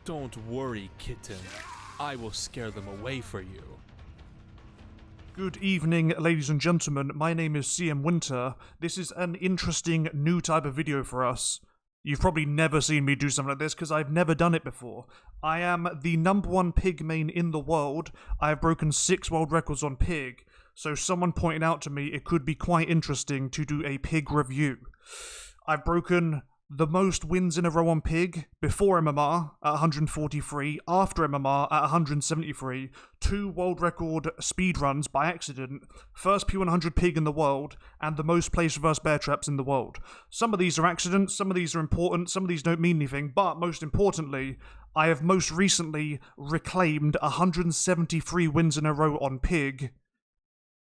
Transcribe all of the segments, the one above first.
Don't worry, kitten. I will scare them away for you. Good evening, ladies and gentlemen. My name is CMWinter. This is an interesting new type of video for us. You've probably never seen me do something like this because I've never done it before. I am the #1 pig main in the world. I have broken 6 world records on pig, so someone pointed out to me it could be quite interesting to do a pig review. I've broken the most wins in a row on pig before MMR at 143, after MMR at 173, 2 world record speedruns by accident, first P100 pig in the world, and the most placed reverse bear traps in the world. Some of these are accidents, some of these are important, some of these don't mean anything, but most importantly, I have most recently reclaimed 173 wins in a row on pig.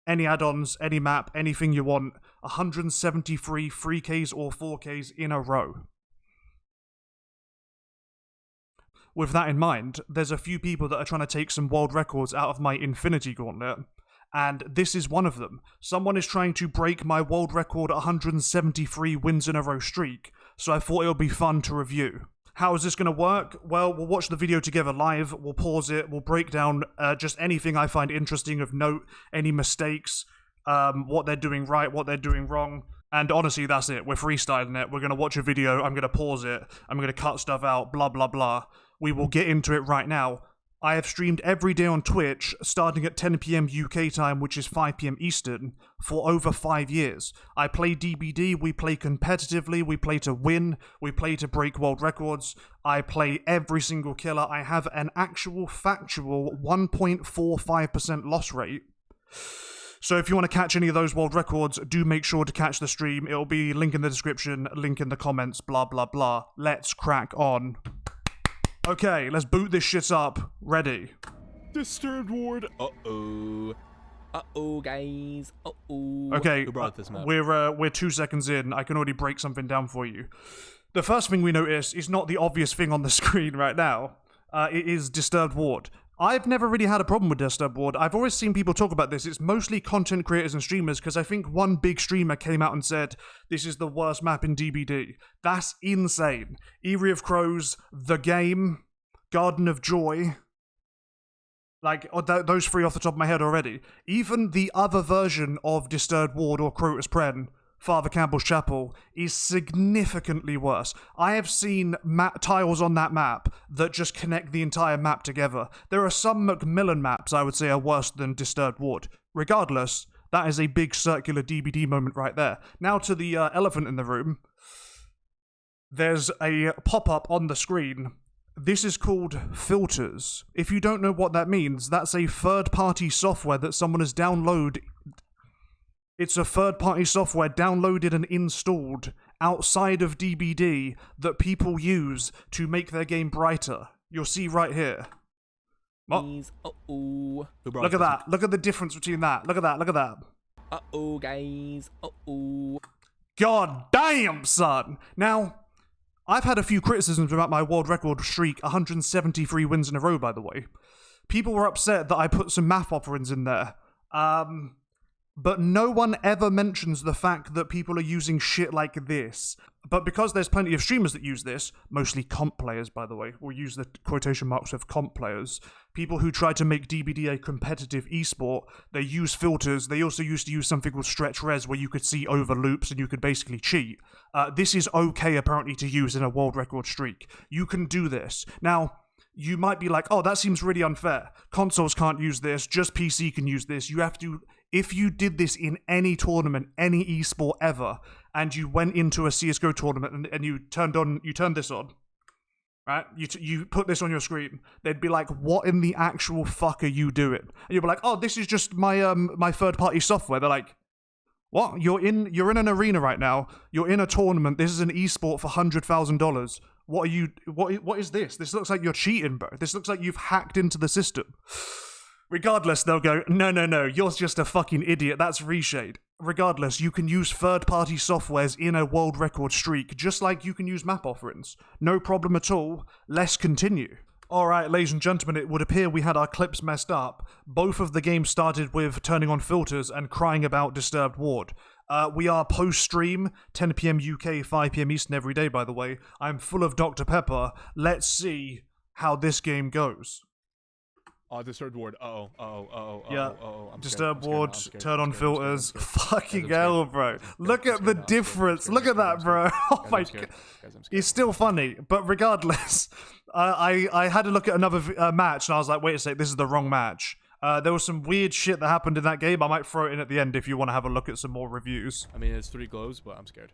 Any add-ons, any map, anything you want. 173 3Ks or 4Ks in a row. With that in mind, there's a few people that are trying to take some world records out of my Infinity Gauntlet, and this is one of them. Someone is trying to break my world record 173 wins in a row streak, so I thought it would be fun to review. How is this going to work? Well, we'll watch the video together live, we'll pause it, we'll break down just anything I find interesting of note, any mistakes, what they're doing right, what they're doing wrong, and honestly, that's it. We're freestyling it. We're going to watch a video, I'm going to pause it, I'm going to cut stuff out, blah, blah, blah. We will get into it right now. I have streamed every day on Twitch, starting at 10 PM UK time, which is 5 PM Eastern, for over 5 years. I play DbD, we play competitively, we play to win, we play to break world records, I play every single killer. I have an actual factual 1.45% loss rate. So if you want to catch any of those world records, do make sure to catch the stream. It'll be link in the description, link in the comments, blah, blah, blah. Let's crack on. Okay, let's boot this shit up. Ready. Disturbed ward. Uh-oh. Uh-oh, guys. Uh-oh. Okay, Who brought this map? we're 2 seconds in. I can already break something down for you. The first thing we notice is not the obvious thing on the screen right now. It is Disturbed Ward. I've never really had a problem with Disturbed Ward. I've always seen people talk about this. It's mostly content creators and streamers, because I think one big streamer came out and said, this is the worst map in DbD. That's insane. Eyrie of Crows, The Game, Garden of Joy, like, those 3 off the top of my head already. Even the other version of Disturbed Ward or Crotus Pren, Father Campbell's Chapel, is significantly worse. I have seen tiles on that map that just connect the entire map together. There are some Macmillan maps I would say are worse than Disturbed Ward. Regardless, that is a big circular DbD moment right there. Now to the elephant in the room. There's a pop-up on the screen. This is called filters. If you don't know what that means, that's a third-party software that someone has downloaded. It's a third-party software downloaded and installed outside of DbD that people use to make their game brighter. You'll see right here. Oh. Uh-oh. Look at that. Look at the difference between that. Look at that. Look at that. Uh-oh, guys. Uh-oh. God damn, son. Now, I've had a few criticisms about my world record streak, 173 wins in a row, by the way. People were upset that I put some math offerings in there. But no one ever mentions the fact that people are using shit like this. But because there's plenty of streamers that use this, mostly comp players, by the way, we'll use the quotation marks of comp players, people who try to make DbD a competitive esport, they use filters. They also used to use something called stretch res, where you could see over loops and you could basically cheat. This is okay, apparently, to use in a world record streak. You can do this. Now, you might be like, oh, that seems really unfair. Consoles can't use this, just PC can use this. You have to... If you did this in any tournament, any esport ever, and you went into a CSGO tournament and you turned this on, right? You put this on your screen, they'd be like, what in the actual fuck are you doing? And you'll be like, oh, this is just my my third-party software. They're like, what? You're in an arena right now. You're in a tournament. This is an esport for $100,000. What are you? What is this? This looks like you're cheating, bro. This looks like you've hacked into the system. Regardless, they'll go, no, you're just a fucking idiot, that's reshade. Regardless, you can use third-party softwares in a world record streak, just like you can use map offerings. No problem at all. Let's continue. Alright, ladies and gentlemen, it would appear we had our clips messed up. Both of the games started with turning on filters and crying about Disturbed Ward. We are post-stream, 10 PM UK, 5 PM Eastern every day, by the way. I'm full of Dr. Pepper. Let's see how this game goes. Disturbed ward. Disturbed ward, turn on filters. Fucking hell, bro. Look at the difference. Look at that, bro. Oh my god. It's still funny, but regardless, I had to look at another match and I was like, wait a sec, this is the wrong match. There was some weird shit that happened in that game. I might throw it in at the end if you want to have a look at some more reviews. I mean, it's 3 globes, but I'm scared.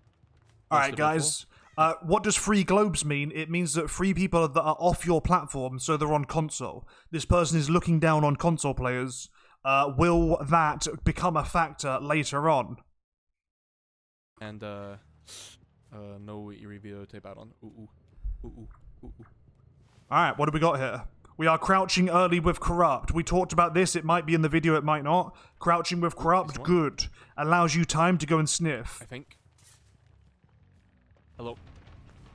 Alright, guys. What does 3 globes mean? It means that 3 people that are off your platform, so they're on console. This person is looking down on console players. Will that become a factor later on? And, no eerie videotape add-on. Alright, what do we got here? We are crouching early with Corrupt. We talked about this. It might be in the video, it might not. Crouching with Corrupt, good. Allows you time to go and sniff. I think. Hello.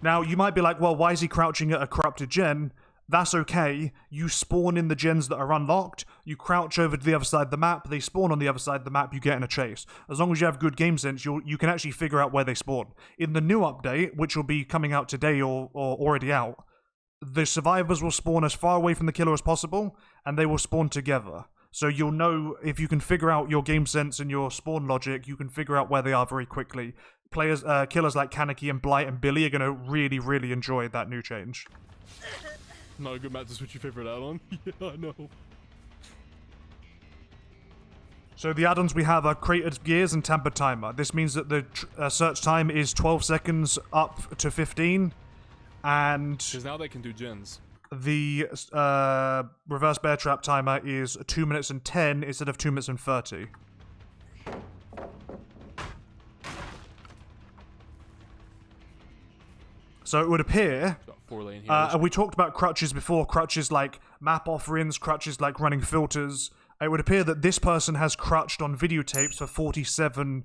Now, you might be like, well, why is he crouching at a corrupted gen? That's okay. You spawn in the gens that are unlocked. You crouch over to the other side of the map. They spawn on the other side of the map. You get in a chase. As long as you have good game sense, you can actually figure out where they spawn. In the new update, which will be coming out today or already out, the survivors will spawn as far away from the killer as possible, and they will spawn together. So you'll know, if you can figure out your game sense and your spawn logic, you can figure out where they are very quickly. Players, killers like Kaneki and Blight and Billy are going to really, really enjoy that new change. Not a good map to switch your favorite add-on. Yeah, I know. So the add-ons we have are Cratered Gears and Tampered Timer. This means that the search time is 12 seconds up to 15. And because now they can do gens. The reverse bear trap timer is 2 minutes and 10 instead of 2 minutes and 30. So it would appear, and we talked about crutches before, crutches like map offerings, crutches like running filters. It would appear that this person has crutched on videotapes for 47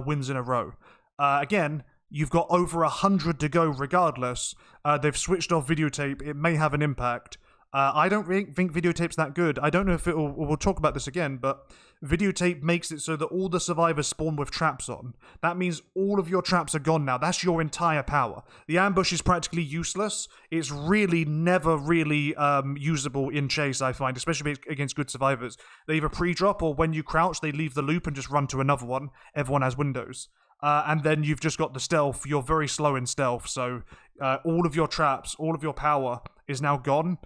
wins in a row. Again, you've got over 100 to go regardless. They've switched off videotape. It may have an impact. I don't really think videotape's that good. I don't know if we'll talk about this again, but videotape makes it so that all the survivors spawn with traps on. That means all of your traps are gone now. That's your entire power. The ambush is practically useless. It's really never really usable in chase, I find, especially against good survivors. They either pre-drop or when you crouch, they leave the loop and just run to another one. Everyone has windows. And then you've just got the stealth. You're very slow in stealth, so all of your traps, all of your power is now gone.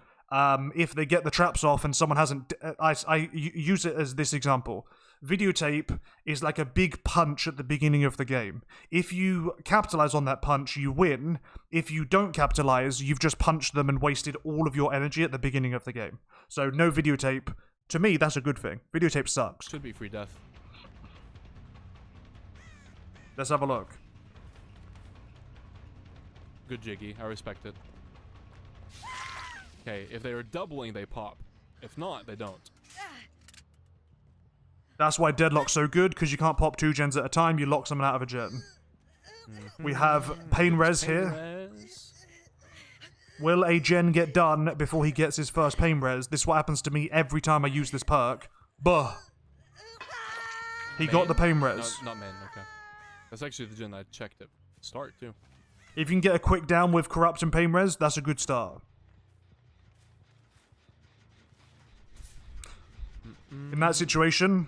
If they get the traps off and someone hasn't... I use it as this example. Videotape is like a big punch at the beginning of the game. If you capitalize on that punch, you win. If you don't capitalize, you've just punched them and wasted all of your energy at the beginning of the game. So no videotape. To me, that's a good thing. Videotape sucks. Should be free death. Let's have a look. Good jiggy. I respect it. Okay, if they are doubling, they pop. If not, they don't. That's why Deadlock's so good, because you can't pop 2 gens at a time, you lock someone out of a gen. We have Pain Res here. Will a gen get done before he gets his first Pain Res? This is what happens to me every time I use this perk. Buh. He got the Pain Res. No, not man, okay. That's actually the gen I checked at start, too. If you can get a quick down with Corrupt and Pain Res, that's a good start. In that situation,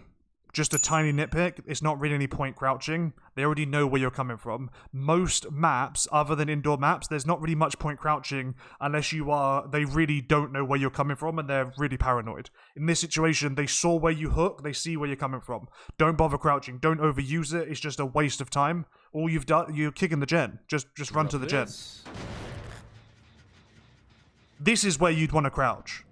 just a tiny nitpick, it's not really any point crouching. They already know where you're coming from. Most maps, other than indoor maps, there's not really much point crouching unless they really don't know where you're coming from and they're really paranoid. In this situation, they saw where you hook, they see where you're coming from. Don't bother crouching, don't overuse it, it's just a waste of time. All you've done, you're kicking the gen. Just run to the gen. This is where you'd want to crouch.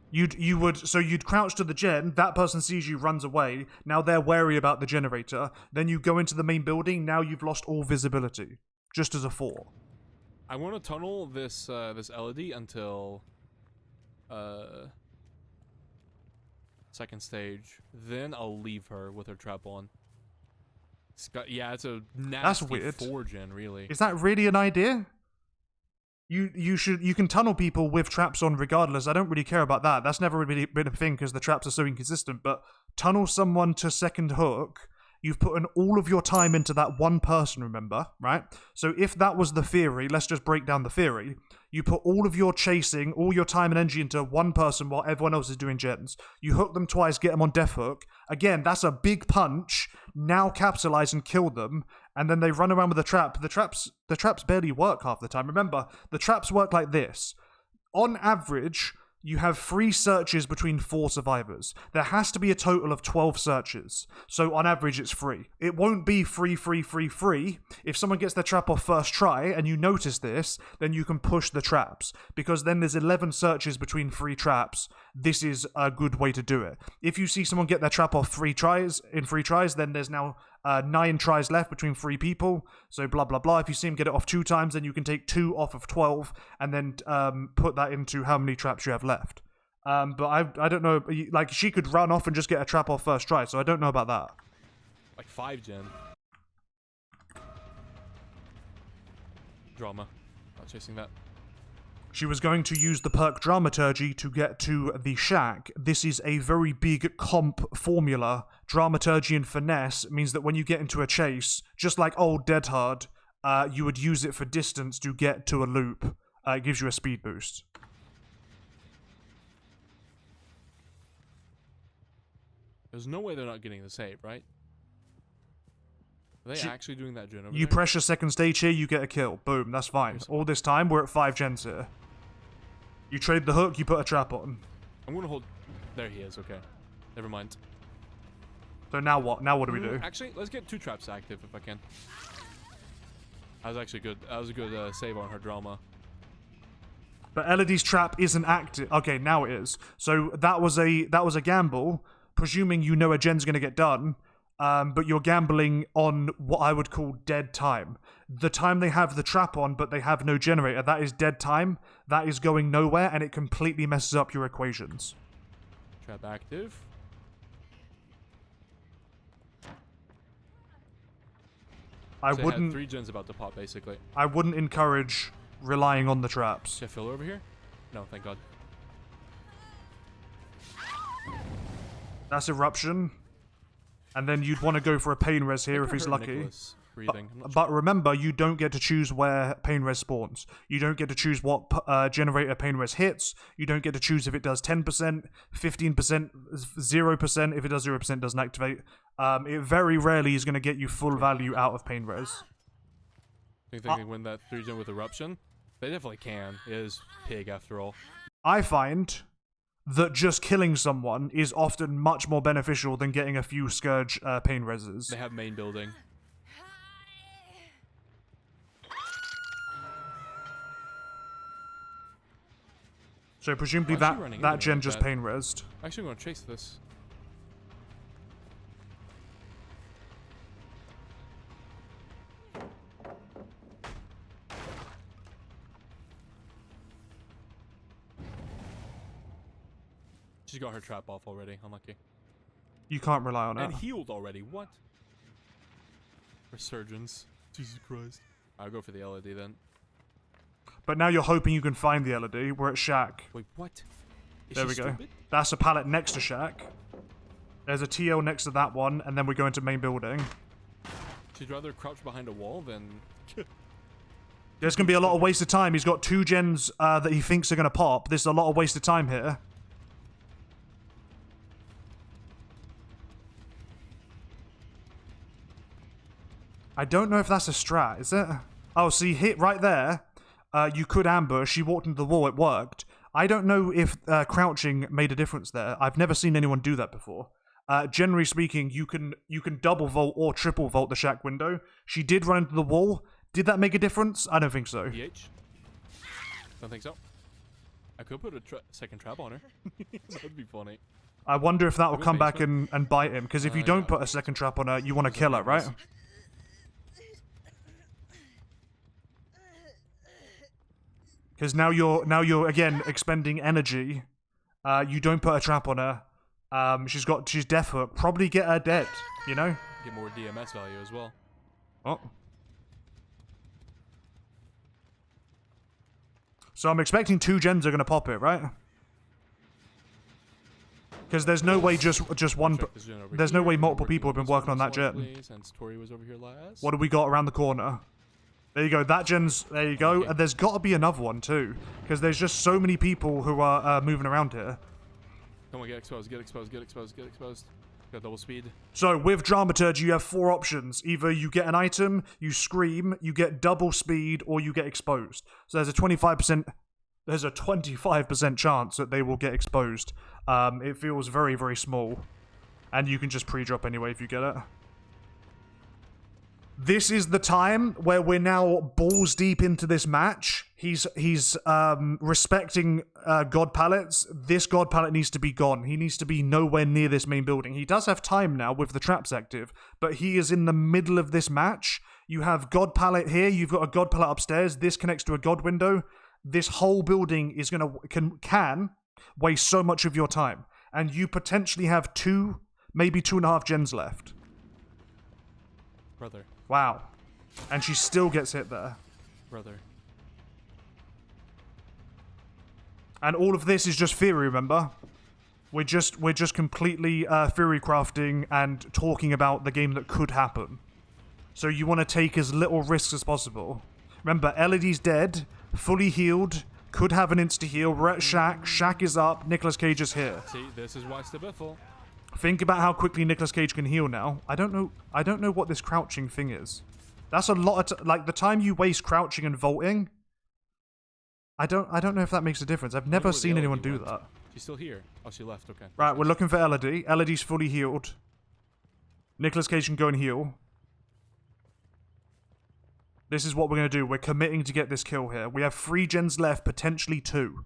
You'd crouch to the gen, that person sees you, runs away, now they're wary about the generator, then you go into the main building, now you've lost all visibility. Just as a 4. I want to tunnel this Elodie until second stage, then I'll leave her with her trap on. It's a nasty 4 gen, really. Is that really an idea? You can tunnel people with traps on regardless. I don't really care about that. That's never really been a thing because the traps are so inconsistent. But tunnel someone to second hook, you've put in all of your time into that one person, remember, right? So if that was the theory, let's just break down the theory. You put all of your chasing, all your time and energy into one person while everyone else is doing gens. You hook them twice, get them on death hook. Again, that's a big punch. Now capitalize and kill them. And then they run around with the trap. The traps barely work half the time. Remember, the traps work like this. On average, you have 3 searches between 4 survivors. There has to be a total of 12 searches. So on average, it's 3. It won't be 3, 3, 3, 3. If someone gets their trap off first try, and you notice this, then you can push the traps. Because then there's 11 searches between 3 traps. This is a good way to do it. If you see someone get their trap off 3 tries, then there's now 9 tries left between 3 people, so blah blah blah. If you see him get it off 2 times, then you can take 2 off of 12 and then put that into how many traps you have left. But I don't know, like she could run off and just get a trap off first try, so I don't know about that. Like 5 gen. Drama. Not chasing that. She was going to use the perk Dramaturgy to get to the shack. This is a very big comp formula. Dramaturgy and Finesse means that when you get into a chase, just like old Dead Hard, you would use it for distance to get to a loop. It gives you a speed boost. There's no way they're not getting the save, right? Are they actually doing that gen over You there? pressure second stage here, you get a kill. Boom, that's fine. All this time, we're at 5 gens here. You trade the hook, you put a trap on. I'm gonna hold... There he is, okay. Never mind. So now what? Now what do we do? Actually, let's get 2 traps active if I can. That was actually good. That was a good save on her drama. But Elodie's trap isn't active. Okay, now it is. So that was a gamble, presuming you know a gen's gonna get done. But you're gambling on what I would call dead time. The time they have the trap on, but they have no generator, that is dead time. That is going nowhere, and it completely messes up your equations. Trap active. I so wouldn't. 3 gens about to pop, basically. I wouldn't encourage relying on the traps. Is there filler over here? No, thank God. That's eruption. And then you'd want to go for a pain res here if he's lucky. But remember, you don't get to choose where pain res spawns. You don't get to choose what generator pain res hits. You don't get to choose if it does 10%, 15%, 0%. If it does 0%, it doesn't activate. It very rarely is going to get you full value out of pain res. Do you think they win that 3 gen with eruption? They definitely can. It is pig after all. I find that just killing someone is often much more beneficial than getting a few Scourge pain reses. They have main building. So presumably that gen just pain resed. Actually, I'm going to chase this. She got her trap off already. Unlucky. You can't rely on it. And healed already. What? Resurgence. Jesus Christ. I'll go for the LED then. But now you're hoping you can find the LED. We're at Shack. Wait, what? There we go. That's a pallet next to Shack. There's a TL next to that one, and then we go into main building. She'd rather crouch behind a wall than... There's going to be a lot of wasted time. He's got 2 gens that he thinks are going to pop. There's a lot of wasted time here. I don't know if that's a strat, is it? Oh, see, hit right there. You could ambush. She walked into the wall. It worked. I don't know if crouching made a difference there. I've never seen anyone do that before. Generally speaking, you can double vault or triple vault the shack window. She did run into the wall. Did that make a difference? I don't think so. PH? Don't think so. I could put a second trap on her. That'd be funny. I wonder if that will come back and bite him. Because if you don't put a second trap on her, you want to kill her, right? Because now you're again expending energy. You don't put a trap on her. She's death hook. Probably get her dead. You know. Get more DMS value as well. Oh. So I'm expecting 2 gens are gonna pop it, right? Because there's no way just one. There's no way multiple people have been working on that gen. Since Tori was over here last. What do we got around the corner? There you go. That gen's... There you go. Okay. And there's got to be another one, too. Because there's just so many people who are moving around here. Come on, get exposed, get exposed, get exposed, get exposed. Got double speed. So, with Dramaturgy, you have 4 options. Either you get an item, you scream, you get double speed, or you get exposed. So there's a 25%... There's a 25% chance that they will get exposed. It feels very, very small. And you can just pre-drop anyway if you get it. This is the time where we're now balls deep into this match. He's respecting God pallets. This God pallet needs to be gone. He needs to be nowhere near this main building. He does have time now with the traps active, but he is in the middle of this match. You have God pallet here. You've got a God pallet upstairs. This connects to a God window. This whole building is can waste so much of your time, and you potentially have 2, maybe 2.5 gens left. Brother. Wow. And she still gets hit there. Brother. And all of this is just theory, remember? We're just completely theory crafting and talking about the game that could happen. So you want to take as little risks as possible. Remember, LED's dead, fully healed, could have an insta-heal. We're at Shaq. Shaq is up. Nicolas Cage is here. See, this is why it's the biffle. Think about how quickly Nicolas Cage can heal now. I don't know what this crouching thing is. That's a lot of like the time you waste crouching and vaulting. I don't know if that makes a difference. I've never seen anyone do that. She's still here. Oh, she left. Okay. Right, we're looking for LED. LED's fully healed. Nicolas Cage can go and heal. This is what we're going to do. We're committing to get this kill here. We have 3 gens left, potentially 2.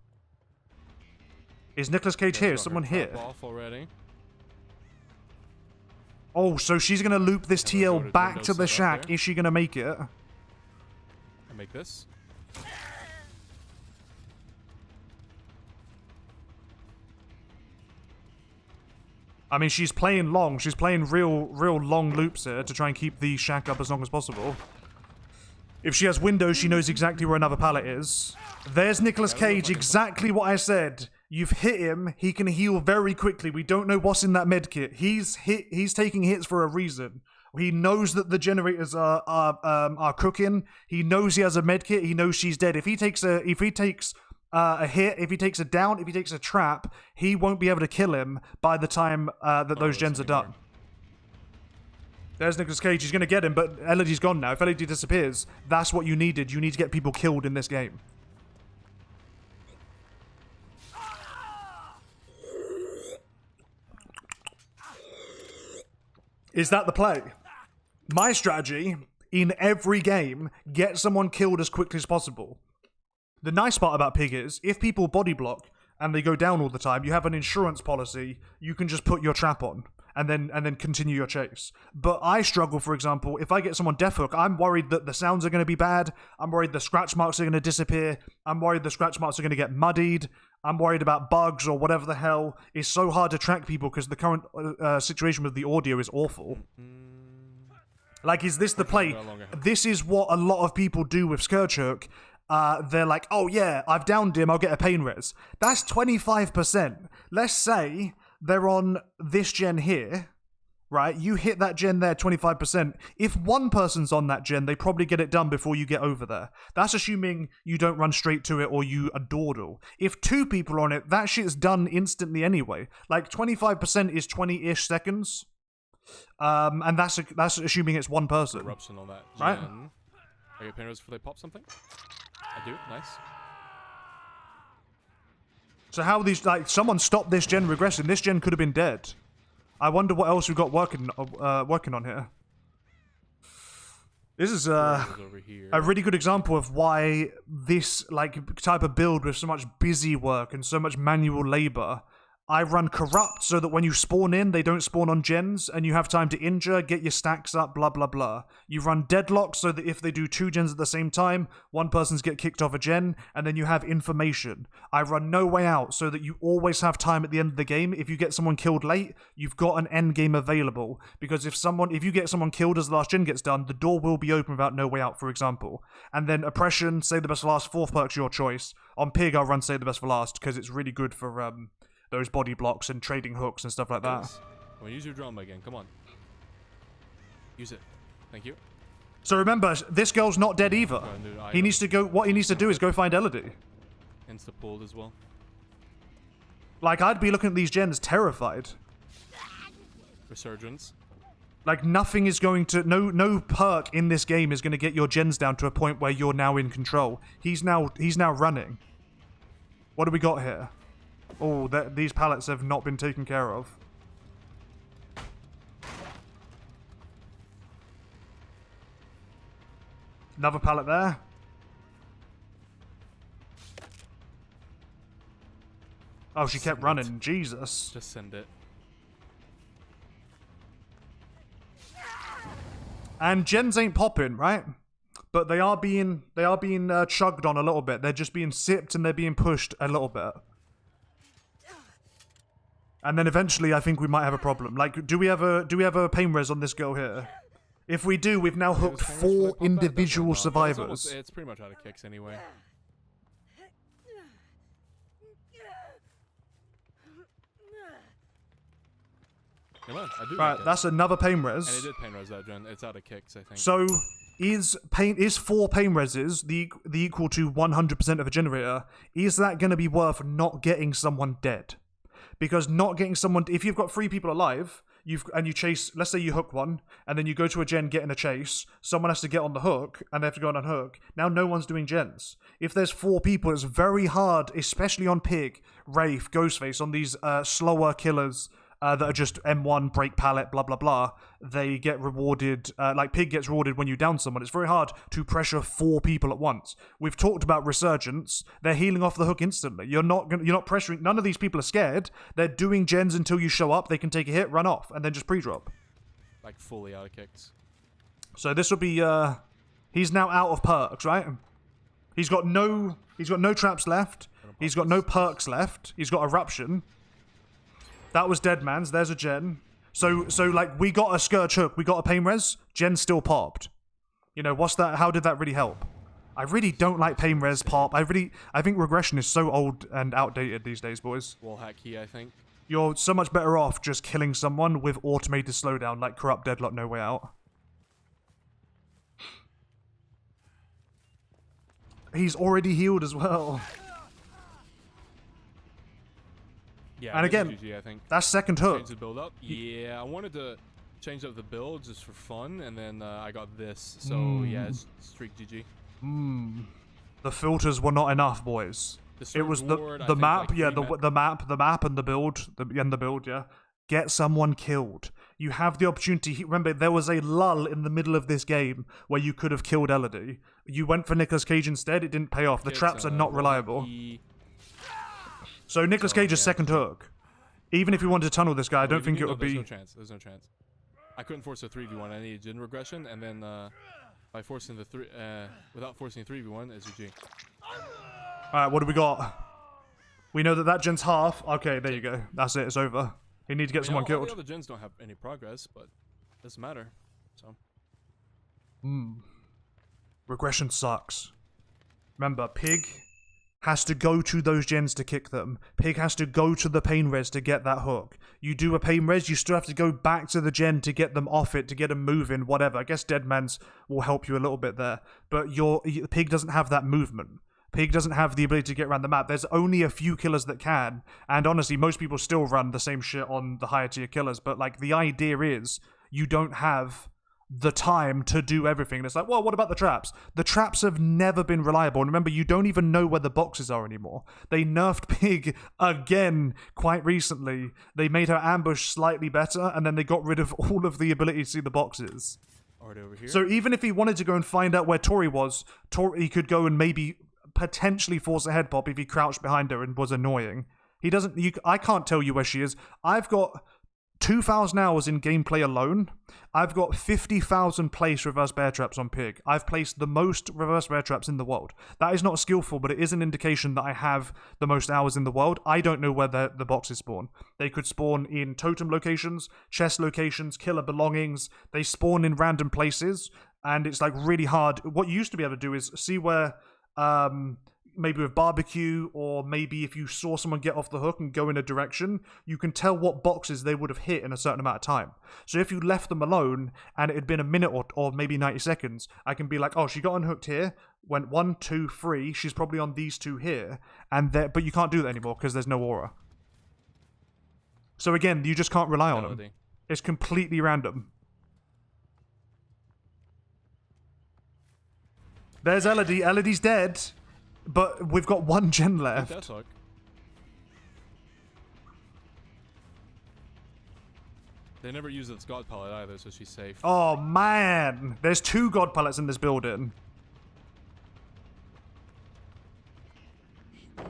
Is Nicolas Cage here? Is someone here? Off already. Oh, so she's going to loop this TL back to the shack. Is she going to make it? I make this. I mean, she's playing long. She's playing real long loops here to try and keep the shack up as long as possible. If she has windows, she knows exactly where another pallet is. There's Nicolas Cage, exactly what I said. You've hit him. He can heal very quickly. We don't know what's in that med kit. He's taking hits for a reason. He knows that the generators are cooking. He knows he has a med kit. He knows she's dead. If he takes a hit, if he takes a down, if he takes a trap, he won't be able to kill him by the time that those gens are done. There's Nicolas Cage. He's going to get him, but LED's gone now. If LED disappears, that's what you needed. You need to get people killed in this game. Is that the play? My strategy, in every game, get someone killed as quickly as possible. The nice part about Pig is, if people body block and they go down all the time, you have an insurance policy, you can just put your trap on and then continue your chase. But I struggle, for example, if I get someone death hook, I'm worried that the sounds are going to be bad, I'm worried the scratch marks are going to disappear, I'm worried the scratch marks are going to get muddied, I'm worried about bugs or whatever the hell. It's so hard to track people because the current situation with the audio is awful. Like, is this the play? This is what a lot of people do with Skurchuk. They're like, oh yeah, I've downed him, I'll get a pain res. That's 25%. Let's say they're on this gen here, right? You hit that gen there 25%. If one person's on that gen, they probably get it done before you get over there. That's assuming you don't run straight to it or you dawdle. If 2 people are on it, that shit's done instantly anyway. Like 25% is 20-ish seconds. And that's assuming it's one person. Eruption on that right? Gen. I get pain res before they pop something? I do. Nice. So how these, like, someone stopped this gen regressing. This gen could have been dead. I wonder what else we've got working on here. This is a really good example of why this type of build with so much busy work and so much manual labor. I run Corrupt so that when you spawn in, they don't spawn on gens, and you have time to injure, get your stacks up, blah, blah, blah. You run Deadlock so that if they do 2 gens at the same time, one person's get kicked off a gen, and then you have information. I run No Way Out so that you always have time at the end of the game. If you get someone killed late, you've got an end game available. Because if you get someone killed as the last gen gets done, the door will be open without No Way Out, for example. And then Oppression, Save the Best for Last, 4th perk's your choice. On Pig, I'll run Save the Best for Last, because it's really good for those body blocks and trading hooks and stuff like that. Well, use your drama again. Come on. Use it. Thank you. So remember, this girl's not dead either. He needs to go. What he needs to do is go find Elodie. Insta-pulled as well. Like, I'd be looking at these gens terrified. Resurgence. Like, nothing is going to... No perk in this game is going to get your gens down to a point where you're now in control. He's now running. What do we got here? Oh, these pallets have not been taken care of. Another pallet there. Oh, she kept running. Jesus. Just send it. And gens ain't popping, right? But they are being chugged on a little bit. They're just being sipped and they're being pushed a little bit. And then eventually, I think we might have a problem. Like, do we have a pain res on this girl here? If we do, we've now hooked 4 individual survivors. It's pretty much out of kicks anyway. Come on, I do. Right, that's another pain res. And it did pain res that gen. It's out of kicks, I think. So is 4 pain reses the equal to 100% of a generator? Is that going to be worth not getting someone dead? Because not getting someone, if you've got 3 people alive, and you chase, let's say you hook one, and then you go to a gen, get in a chase, someone has to get on the hook, and they have to go on a hook. Now no one's doing gens. If there's 4 people, it's very hard, especially on Pig, Wraith, Ghostface, on these slower killers that are just M1, break pallet, blah, blah, blah. They get rewarded, like Pig gets rewarded when you down someone. It's very hard to pressure 4 people at once. We've talked about Resurgence. They're healing off the hook instantly. You're not pressuring. None of these people are scared. They're doing gens until you show up. They can take a hit, run off, and then just pre-drop. Like fully out of kicks. So this will be, he's now out of perks, right? He's got no traps left. He's got no perks left. He's got Eruption. That was Dead Man's. There's a gen. So like, we got a Scourge Hook. We got a Pain Res. Gen still popped. You know, what's that? How did that really help? I really don't like Pain Res pop. I think Regression is so old and outdated these days, boys. Wall hack key, I think. You're so much better off just killing someone with automated slowdown like Corrupt Deadlock No Way Out. He's already healed as well. Yeah, and again, GG, I think. That's second hook. Change the build up. Yeah, I wanted to change up the build just for fun, and then I got this. So yeah, it's streak GG. The filters were not enough, boys. It was the map, like, yeah, the map and the build, yeah. Get someone killed. You have the opportunity. Remember, there was a lull in the middle of this game where you could have killed Elodie. You went for Nicolas Cage instead. It didn't pay off. The traps are not reliable. So Nicolas Cage's second hook. Even if you wanted to tunnel this guy, I don't think it would be... There's no chance. I couldn't force a 3v1. I needed gen regression, and then by forcing the without forcing 3v1, it's GG. Alright, what do we got? We know that gen's half. Okay, there you go. That's it. It's over. You need to get someone killed. All the other gens don't have any progress, but it doesn't matter. So. Regression sucks. Remember, Pig has to go to those gens to kick them. Pig has to go to the pain res to get that hook. You do a pain res, you still have to go back to the gen to get them off it, to get them moving, whatever. I guess Deadman's will help you a little bit there. But Pig doesn't have that movement. Pig doesn't have the ability to get around the map. There's only a few killers that can. And honestly, most people still run the same shit on the higher tier killers. But like, the idea is you don't have the time to do everything. And it's like, well, what about the traps? The traps have never been reliable. And remember, you don't even know where the boxes are anymore. They nerfed Pig again quite recently. They made her ambush slightly better, and then they got rid of all of the ability to see the boxes. Already over here. So even if he wanted to go and find out where Tori was, he could go and maybe potentially force a head pop if he crouched behind her and was annoying. He doesn't. I can't tell you where she is. I've got 2,000 hours in gameplay alone. I've got 50,000 placed reverse bear traps on Pig. I've placed the most reverse bear traps in the world. That is not skillful, but it is an indication that I have the most hours in the world. I don't know where the boxes spawn. They could spawn in totem locations, chest locations, killer belongings. They spawn in random places, and it's like really hard. What you used to be able to do is see where maybe with barbecue, or maybe if you saw someone get off the hook and go in a direction, you can tell what boxes they would have hit in a certain amount of time. So if you left them alone and it had been a minute or maybe 90 seconds, I can be like, oh, she got unhooked here, went 1, 2, 3, she's probably on these 2 here, but you can't do that anymore because there's no aura. So again, you just can't rely on them. It's completely random. There's Elodie. Elodie's dead, but we've got 1 gen left. They never use its god pallet either, so she's safe. Oh man, there's 2 god pallets in this building.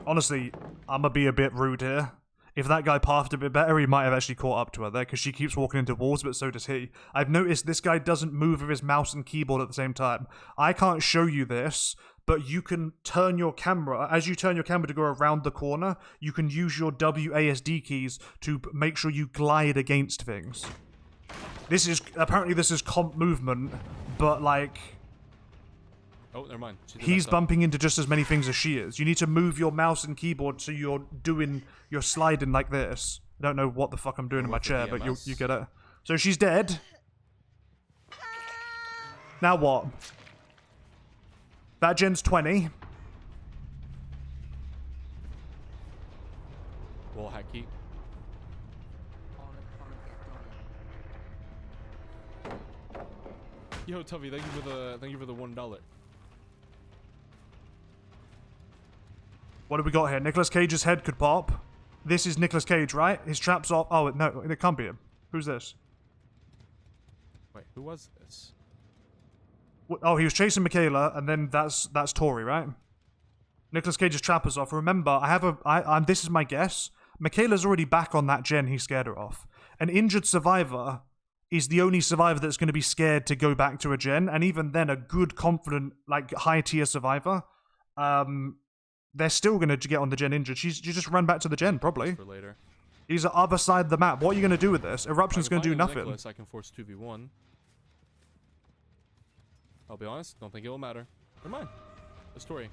Honestly, I'm gonna be a bit rude here. If that guy pathed a bit better, he might have actually caught up to her there, because she keeps walking into walls, but so does he. I've noticed this guy doesn't move with his mouse and keyboard at the same time. I can't show you this, but you can turn your camera, as you turn your camera to go around the corner, you can use your WASD keys to make sure you glide against things. Apparently this is comp movement, but like... Oh, never mind. He's bumping into just as many things as she is. You need to move your mouse and keyboard so you're sliding like this. I don't know what the fuck I'm doing in my chair, but you get it. So she's dead. Now what? That gen's 20. Wall hack key. Yo, Tubby, thank you for the $1. What do we got here? Nicolas Cage's head could pop. This is Nicolas Cage, right? His trap's off. Oh, no, it can't be him. Who's this? Wait, who was this? Oh, he was chasing Michaela, and then that's Tori, right? Nicolas Cage's trap is off. Remember, this is my guess. Michaela's already back on that gen he scared her off. An injured survivor is the only survivor that's going to be scared to go back to a gen, and even then, a good, confident, like, high-tier survivor, they're still going to get on the gen injured. She just run back to the gen, probably. For later. He's the other side of the map. What are you going to do with this? Eruption's going to do nothing. Nicholas, I can force 2v1. I'll be honest, don't think it will matter. Never mind. The story.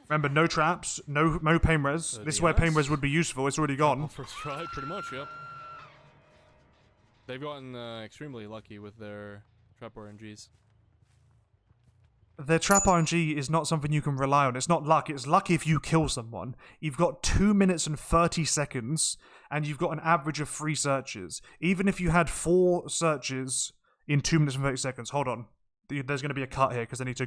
Remember, no traps, no pain res. This is where pain res would be useful. It's already gone. First try, pretty much, yep. They've gotten extremely lucky with their trap RNGs. Their trap RNG is not something you can rely on. It's not luck. It's lucky if you kill someone. You've got 2 minutes and 30 seconds, and you've got an average of 3 searches. Even if you had 4 searches in 2 minutes and 30 seconds. Hold on. There's going to be a cut here because I need to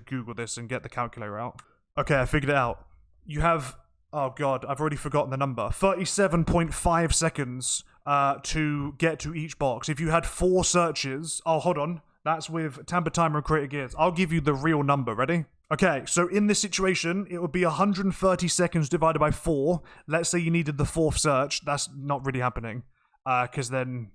Google this and get the calculator out. Okay, I figured it out. You have... Oh god, I've already forgotten the number. 37.5 seconds to get to each box. If you had 4 searches... Oh, hold on. That's with Tamper Timer and Creator Gears. I'll give you the real number. Ready? Okay, so in this situation, it would be 130 seconds divided by 4. Let's say you needed the 4th search. That's not really happening. Because then...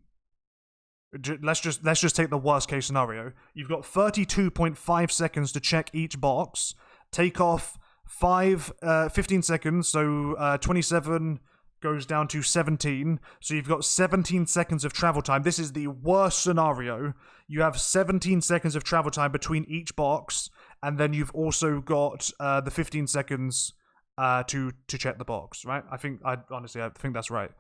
Let's just take the worst case scenario. You've got 32.5 seconds to check each box. Take off 15 seconds, so 27 goes down to 17. So you've got 17 seconds of travel time. This is the worst scenario. You have 17 seconds of travel time between each box, and then you've also got the 15 seconds to check the box, right? I think that's right.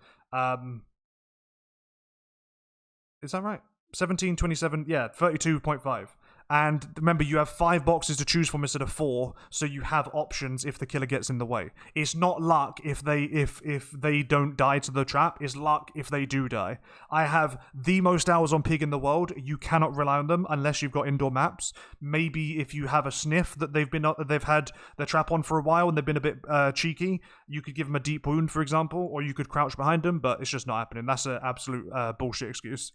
Is that right? 17, 27, yeah, 32.5. And remember, you have 5 boxes to choose from instead of 4, so you have options if the killer gets in the way. It's not luck if they don't die to the trap. It's luck if they do die. I have the most hours on Pig in the world. You cannot rely on them unless you've got indoor maps. Maybe if you have a sniff that they've had their trap on for a while and they've been a bit cheeky, you could give them a deep wound, for example, or you could crouch behind them, but it's just not happening. That's an absolute bullshit excuse.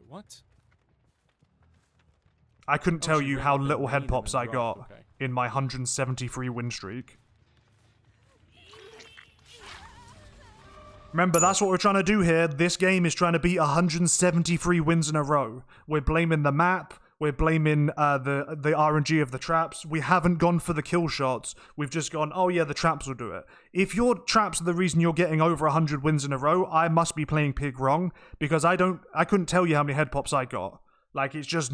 What? I couldn't tell you how little head pops I got in my 173 win streak. Remember, that's what we're trying to do here. This game is trying to beat 173 wins in a row. We're blaming the map. We're blaming the RNG of the traps. We haven't gone for the kill shots. We've just gone, oh yeah, the traps will do it. If your traps are the reason you're getting over 100 wins in a row, I must be playing pig wrong, because I couldn't tell you how many head pops I got. Like, it's just,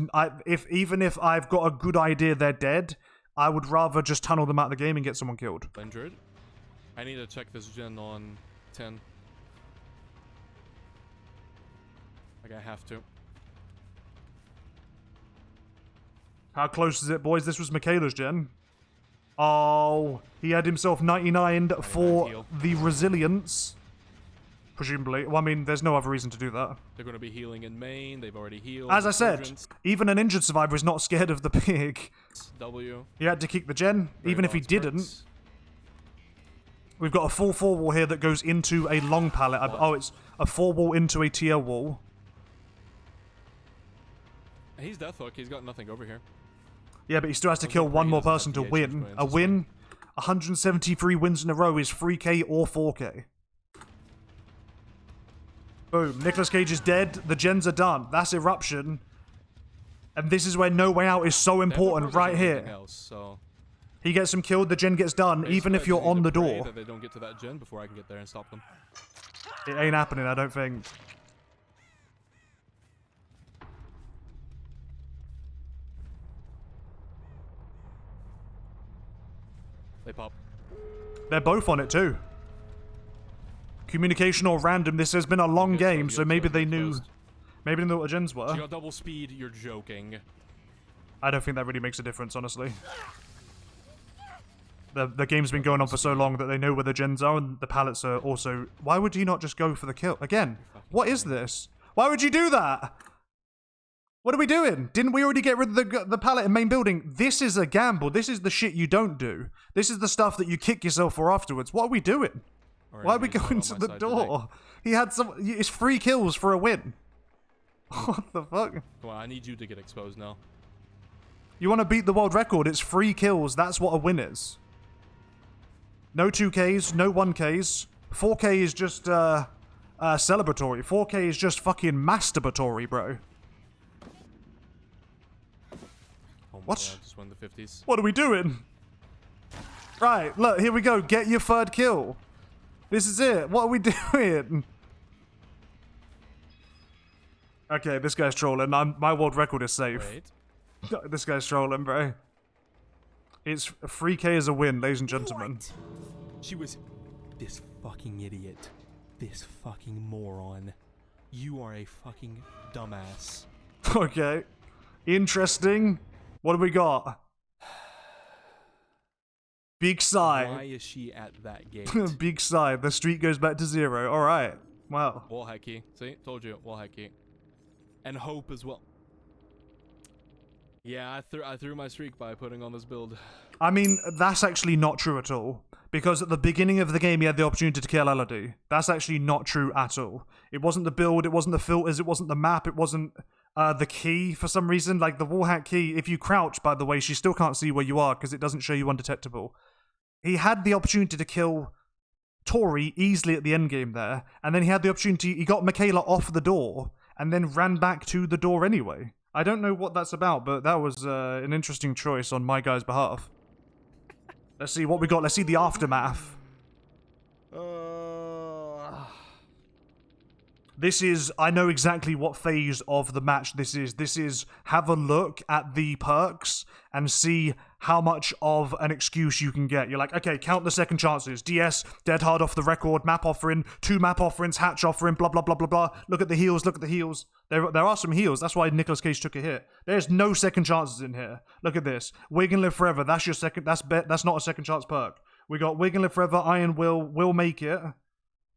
even if I've got a good idea they're dead, I would rather just tunnel them out of the game and get someone killed. Injured. I need to check this gen on 10. Like, I have to. How close is it, boys? This was Michaela's gen. Oh, he had himself 99 for the resilience. Presumably. Well, I mean, there's no other reason to do that. They're going to be healing in main. They've already healed. As I said, even an injured survivor is not scared of the pig. W. He had to kick the gen, even if he didn't. We've got a full 4-wall here that goes into a long pallet. Oh, it's a 4-wall into a tier wall. He's Deathhook. He's got nothing over here. Yeah, but he still has to kill one more person to win. A win, 173 wins in a row is 3k or 4k. Boom. Nicolas Cage is dead. The gens are done. That's Eruption. And this is where No Way Out is so important, right here. He gets him killed, the gen gets done, even if you're on the door. That they don't get to that gen before I can get there and stop them. It ain't happening, I don't think. They pop. They're both on it too. Communication or random. This has been a long game, so maybe they knew. Maybe they knew what the gens were. You got double speed. You're joking. I don't think that really makes a difference, honestly. The game's been going on for so long that they know where the gens are, and the pallets are also. Why would you not just go for the kill again? What is this? Why would you do that? What are we doing? Didn't we already get rid of the pallet in main building? This is a gamble. This is the shit you don't do. This is the stuff that you kick yourself for afterwards. What are we doing? Why are we going to the door? He had some... It's 3 kills for a win. What the fuck? Come on, I need you to get exposed now. You want to beat the world record? It's 3 kills. That's what a win is. No 2Ks, no 1Ks. 4K is just celebratory. 4K is just fucking masturbatory, bro. What? God, just won the 50s. What are we doing? Right, look, here we go. Get your 3rd kill. This is it. What are we doing? Okay, this guy's trolling. My world record is safe. Wait. This guy's trolling, bro. It's 3k as a win, ladies and gentlemen. What? She was... This fucking idiot. This fucking moron. You are a fucking dumbass. Okay. Interesting. What do we got? Big sigh. Why is she at that gate? Big sigh. The streak goes back to 0. Alright. Wow. Wall hack key. See? Told you. Wall hack key. And hope as well. Yeah, I threw my streak by putting on this build. I mean, that's actually not true at all. Because at the beginning of the game, he had the opportunity to kill Elodie. That's actually not true at all. It wasn't the build, it wasn't the filters, it wasn't the map, it wasn't the key for some reason. Like the wall hack key, if you crouch, by the way, she still can't see where you are because it doesn't show you undetectable. He had the opportunity to kill Tori easily at the end game there, and then he had the opportunity, he got Michaela off the door, and then ran back to the door anyway. I don't know what that's about, but that was an interesting choice on my guy's behalf. Let's see what we got. Let's see the aftermath. This is... I know exactly what phase of the match this is. This is have a look at the perks and see how much of an excuse you can get. You're like, okay, count the second chances. DS, dead hard off the record, map offering, 2 map offerings, hatch offering, blah, blah, blah, blah, blah. Look at the heals, look at the heals. There are some heals. That's why Nicolas Cage took a hit. There's no second chances in here. Look at this. Wig and Live Forever. That's your second... That's not a second chance perk. We got Wig and Live Forever, Iron Will make it.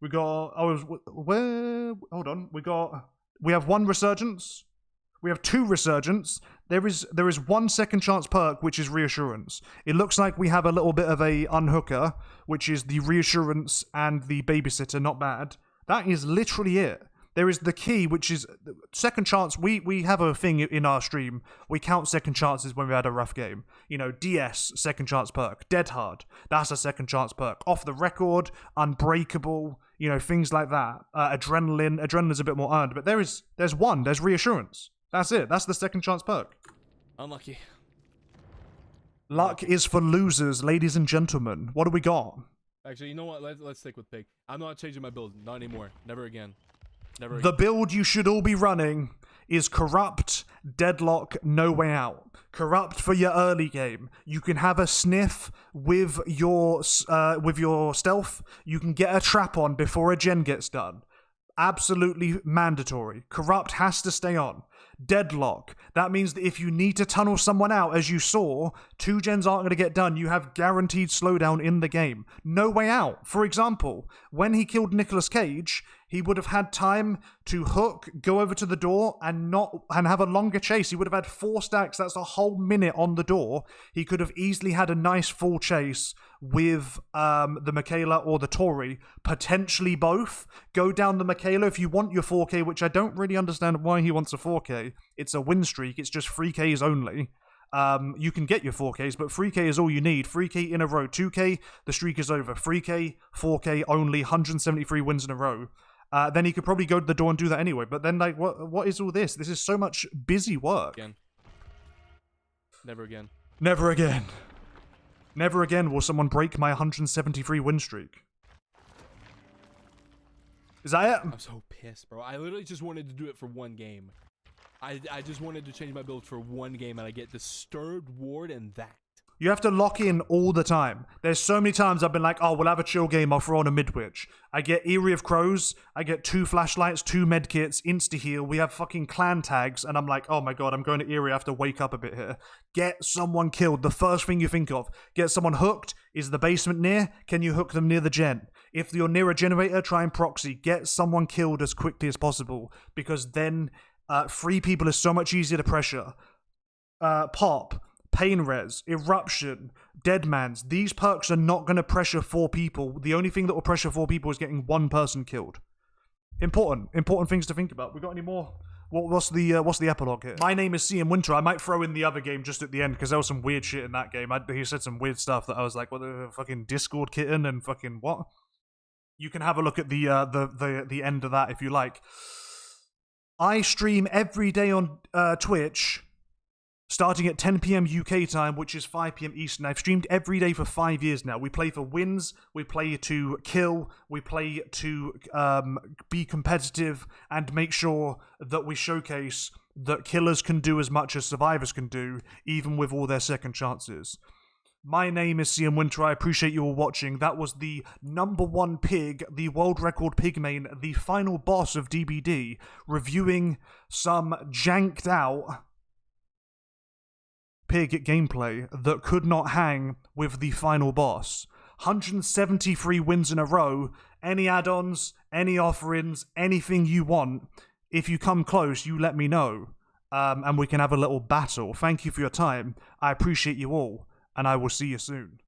We got... Oh, where... Hold on. We have 1 Resurgence. We have 2 Resurgence. There is 1 second chance perk, which is Reassurance. It looks like we have a little bit of a unhooker, which is the Reassurance and the Babysitter. Not bad. That is literally it. There is the key, which is second chance. We have a thing in our stream. We count second chances when we had a rough game. You know, DS, second chance perk. Dead Hard, that's a second chance perk. Off the Record, Unbreakable, you know, things like that. Adrenaline. Adrenaline's a bit more earned, but there's 1. There's Reassurance. That's it. That's the second chance perk. Unlucky. Luck is for losers, ladies and gentlemen. What do we got? Actually, you know what? Let's stick with pig. I'm not changing my build. Not anymore. Never again. Never The again. build you should all be running is Corrupt, Deadlock, No Way Out. Corrupt for your early game. You can have a sniff with your stealth. You can get a trap on before a gen gets done. Absolutely mandatory. Corrupt has to stay on. Deadlock. That means that if you need to tunnel someone out, as you saw, 2 gens aren't going to get done. You have guaranteed slowdown in the game. No Way Out. For example, when he killed Nicolas Cage, he would have had time to hook, go over to the door, and have a longer chase. He would have had 4 stacks. That's a whole minute on the door. He could have easily had a nice full chase with the Michaela or the Tory, potentially both. Go down the Michaela if you want your 4K, which I don't really understand why he wants a 4K. It's a win streak. It's just 3Ks only. You can get your 4Ks, but 3K is all you need. 3K in a row. 2K, the streak is over. 3K, 4K only, 173 wins in a row. Then he could probably go to the door and do that anyway. But then, like, what is all this? This is so much busy work. Again. Never again. Never again. Never again will someone break my 173 win streak. Is that it? I'm so pissed, bro. I literally just wanted to do it for one game. I just wanted to change my build for one game, and I get Disturbed Ward and that. You have to lock in all the time. There's so many times I've been like, oh, we'll have a chill game, I'll throw on a mid-witch. I get Eerie of Crows, I get 2 flashlights, 2 medkits, insta-heal, we have fucking clan tags, and I'm like, oh my god, I'm going to Eerie, I have to wake up a bit here. Get someone killed, the first thing you think of. Get someone hooked, is the basement near? Can you hook them near the gen? If you're near a generator, try and proxy. Get someone killed as quickly as possible, because then 3 people is so much easier to pressure. Pop. Pain Res, Eruption, Deadman's. These perks are not going to pressure 4 people. The only thing that will pressure 4 people is getting 1 person killed. Important things to think about. We got any more? What's the epilogue here? My name is CMWinter. I might throw in the other game just at the end because there was some weird shit in that game. He said some weird stuff that I was like, what the fucking Discord kitten and fucking what? You can have a look at the end of that if you like. I stream every day on Twitch. Starting at 10 p.m. UK time, which is 5 p.m. Eastern. I've streamed every day for 5 years now. We play for wins, we play to kill, we play to be competitive and make sure that we showcase that killers can do as much as survivors can do, even with all their second chances. My name is CMWinter. I appreciate you all watching. That was the #1 pig, the world record pig main, the final boss of DbD, reviewing some janked out pig gameplay that could not hang with the final boss. 173 wins in a row. Any add-ons, any offerings, anything you want. If you come close, you let me know. And we can have a little battle. Thank you for your time. I appreciate you all, and I will see you soon.